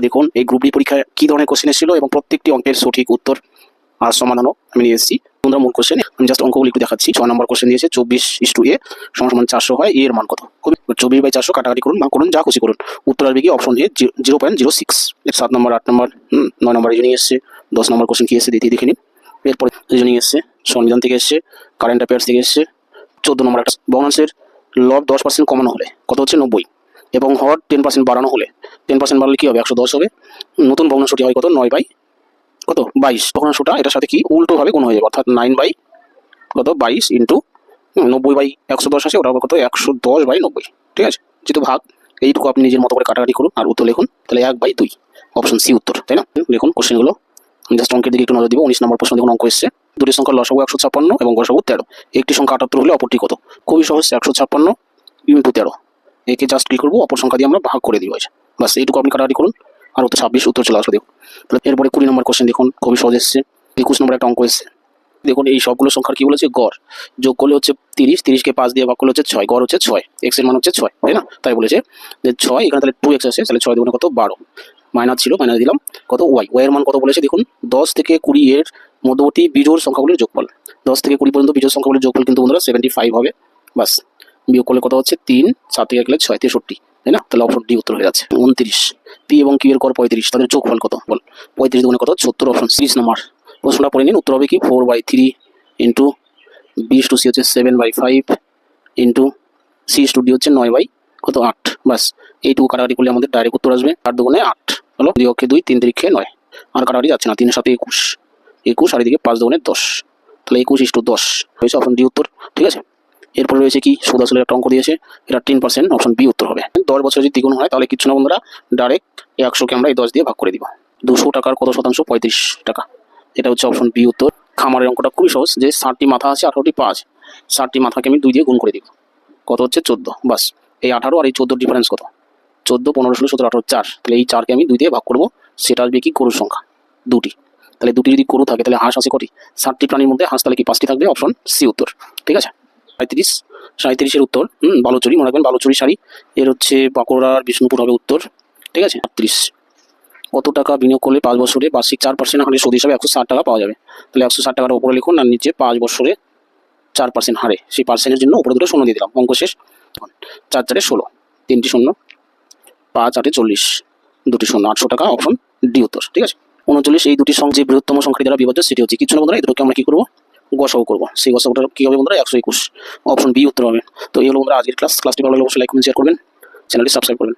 দেখুন এই group D পরীক্ষায় কি ধরনের কোশ্চেন এসেছিল এবং প্রত্যেকটি অঙ্কের সঠিক উত্তর আর সমাধানও আমি নিয়ে এসেছি। তোমরা মূল কোশ্চেন আমি জাস্ট অঙ্কগুলি একটু দেখাচ্ছি। 6 নম্বর কোশ্চেন দিয়েছে 24:a সমান 400 হয়, এ এর মান কত? 24/400 কাটাকাটি করুন বা করুন যা খুশি করুন, উত্তর আসবে কি option A 0.06। 7 number, 8 number, 9 number reasoning এসছে। 10 নম্বর কোশ্চেন কি এসছে দেখে নিন। এরপরে রিজনিং এসছে, সংবিধান থেকে এসছে, কারেন্ট অ্যাফেয়ার্স থেকে এসছে। 14 নম্বর একটা ভগ্নাংশের লব 10% কমানো হলে কত হচ্ছে 90, এবং হর 10% বাড়ানো হলে 10% বাড়লে কি হবে 110 হবে। নতুন ভগ্নাংশটি হয় কত 9/22। ভগ্নাংশটা এটার সাথে কি উল্টো ভাবে গুণ হয়ে যাবে, অর্থাৎ 9/22 ইন্টু 90/110 আসে, ওটা কত 110/90। ঠিক আছে, যেহেতু ভাগ এইটুকু আপনি নিজের মতো করে কাটাকাটি করুন আর উত্তর লিখুন, তাহলে 1/2 অপশন সি উত্তর, তাই না? দেখুন কোশ্চেনগুলো আমি জাস্ট অঙ্কের দিকে একটু নজর দিব। 19 নম্বর প্রশ্ন দেখুন, অঙ্ক এসছে দুটি সংখ্যার লসাগু 156 এবং গসাগু 13, একটি সংখ্যা 78 হলে অপরটি কত? খুবই সহজ, 156 ইন্টু 13, একে জাস্ট কি করবো অপর সংখ্যা দিয়ে আমরা ভাগ করে দিব। বাস এইটুকু আপনি কাটাকাটি করুন আর উত্তর 26 উত্তর চলে আসবে। দেখুন এরপরে 20 নম্বর কোশ্চেন দেখুন, খুবই সহজ এসছে। 21 নম্বর একটা অঙ্ক এসছে। দেখুন এই সবগুলো সংখ্যার কি বলেছে গড়, যোগ করলে হচ্ছে 30, 30কে 5 দিয়ে ভাগ করলে হচ্ছে 6, গড় হচ্ছে 6, এক্স এর মান হচ্ছে 6, তাই না? তাই বলেছে যে 6, এখানে তাহলে 2x আছে, তাহলে 6 দুগুণে কত 12, মাইনাস ছিল মাইনাস দিলাম, কত ওয়াই, ওয়াই এর মান কত বলেছে দেখুন 10 থেকে 20 এর মধ্যবর্তী বিজোড় সংখ্যাগুলির যোগফল। 10 থেকে 20 পর্যন্ত বিজোড় সংখ্যাগুলির যোগফল কিন্তু বন্ধুরা 75 হবে। বাস বিয়োগ করলে কত হচ্ছে 3, 7 থেকে গেলে 6, 63, তাই না? তাহলে অপশন ডি উত্তর হয়ে যাচ্ছে। 29, পি এবং কিউ এর গড় 35, তাদের যোগফল কত বল? 35 দুগুণে কত 70, অপশন 30 নম্বর প্রশ্নটা পড়ে নিন। উত্তর হবে কি 4/3 ইন্টু b টু সি হচ্ছে 7/5 ইন্টু সি টু ডি হচ্ছে 9/8। বাস এইটুকু কাটাকাটি করলে আমাদের ডাইরেক্ট উত্তর আসবে 8 দুগুণে 8, হলো 2 অক্ষে 2, 3 3 9, আর কাটাকাটি যাচ্ছে না, 3 7 21 আর এদিকে 5 দুগুণে 10, তাহলে 21:10 হয়েছে অপশন ডি উত্তর। ঠিক আছে, এরপরে রয়েছে কি সুদ আসলে একটা অঙ্ক দিয়েছে, এটা 10%, অপশন বি উত্তর হবে। 10 বছর যদি দ্বিগুণ হয় তাহলে কিছু না বন্ধুরা, ডাইরেক্ট 100কে আমরা এই 10 দিয়ে ভাগ করে দিব। 200 টাকার কত শতাংশ? 35 টাকা, এটা হচ্ছে অপশন বি উত্তর। খামারের অঙ্কটা খুবই সহজ, যে 60টি মাথা আছে 18টি পা আছে, 60টি মাথাকে আমি 2 দিয়ে গুণ করে দিব, কত হচ্ছে 14। বাস এই 18 আর এই 14 ডিফারেন্স কত? 14, 15, 16, 17, 18, 4, তাহলে এই 4কে আমি 2 দিয়ে ভাগ করবো, সেটা আসবে কি গরুর সংখ্যা 2টি। তাহলে 2টি যদি গরু থাকে তাহলে হাঁস আছে কটি? 60টি প্রাণীর মধ্যে হাঁস তাহলে কি 5টি থাকবে, অপশন সি উত্তর। ঠিক আছে, 37 উত্তর বালুচরি, মনে রাখবেন বালুচরি শাড়ি, এর হচ্ছে বাঁকুড়ার বিষ্ণুপুর হবে উত্তর। ঠিক আছে, 38, কত টাকা বিনিয়োগ করলে 5 বছরে বার্ষিক 4% হারে সুদ হিসাবে 160 টাকা পাওয়া যাবে? তাহলে 160 টাকার উপরে লিখুন আর নিচে 5 বছরে 4% হারে, সেই পার্সেন্টের জন্য উপরে দুটো শূন্য দিয়ে দিলাম, অঙ্ক শেষ। 4 4 16, 3টি শূন্য, 5 8 40, 2টি শূন্য, 800 টাকা, অপশন ডি উত্তর। ঠিক আছে, 39, এই দুটি সংখ্যা যে বৃহত্তম সংখ্যা দ্বারা বিভাজ্য সেটি হচ্ছে কিছু না বন্ধুরা, এদেরকে আমরা কি করবো গসাগু করবো, সেই গসাগুটা কি হবে বন্ধুরা 121, অপশন বি উত্তর হবে। তো এই হলো বন্ধুরা আজকের ক্লাসটি ভালো লাগলে অবশ্যই লাইক কমেন্ট শেয়ার করবেন, চ্যানেলটি সাবস্ক্রাইব করবেন।